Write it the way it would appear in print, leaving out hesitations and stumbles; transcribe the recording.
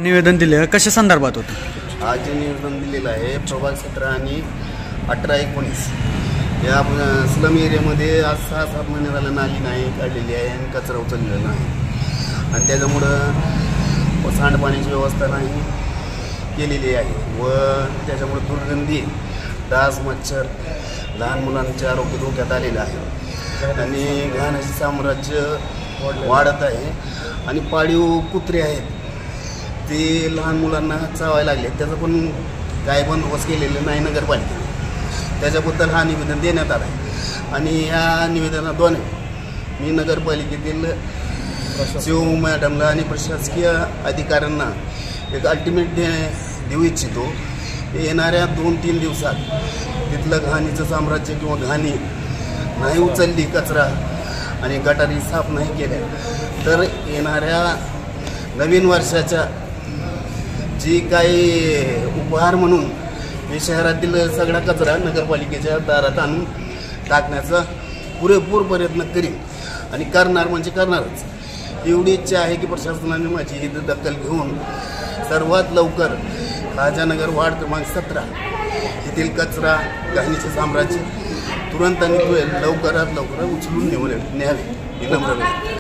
निवेदन दिले कशा संदर्भात होतं? आज जे निवेदन दिलेलं आहे प्रभाग 17 आणि 18-19 या स्लम एरियामध्ये आज 6-7 महिने झालं नाली नाही काढलेली आहे आणि कचरा उचललेला नाही आणि त्याच्यामुळं सांडपाण्याची व्यवस्था नाही केलेली आहे व त्याच्यामुळे दुर्गंधी, डास, मच्छर, लहान मुलांचे आरोग्य धोक्यात आलेलं आहे आणि घाण्याचे साम्राज्य वाढत आहे आणि पाळीव कुत्रे आहेत ते लहान मुलांना चावायला लागले. त्याचं पण काय बंदोबस्त केलेलं नाही नगरपालिकेने. त्याच्याबद्दल हा निवेदन देण्यात आला आहे आणि या निवेदनाद्वारे मी नगरपालिकेतील शिव मॅडमला आणि प्रशासकीय अधिकाऱ्यांना एक अल्टिमेट देऊ इच्छितो. येणाऱ्या 2-3 दिवसात तिथलं घाणीचं साम्राज्य किंवा घाणी नाही उचलली, कचरा आणि गटारी साफ नाही केल्या तर येणाऱ्या नवीन वर्षाच्या जी काही उपहार म्हणून मी शहरातील सगळा कचरा नगरपालिकेच्या दारात आणून टाकण्याचा पुरेपूर प्रयत्न करीन आणि करणार म्हणजे करणारच. एवढी इच्छा आहे की प्रशासनाने माझी ही दखल घेऊन सर्वात लवकर राजानगर वार्ड क्रमांक 17 येथील कचरा घाणीचे साम्राज्य तुरंत आणि लवकरात लवकर उचलून न्यावे ही नम्र विनंती.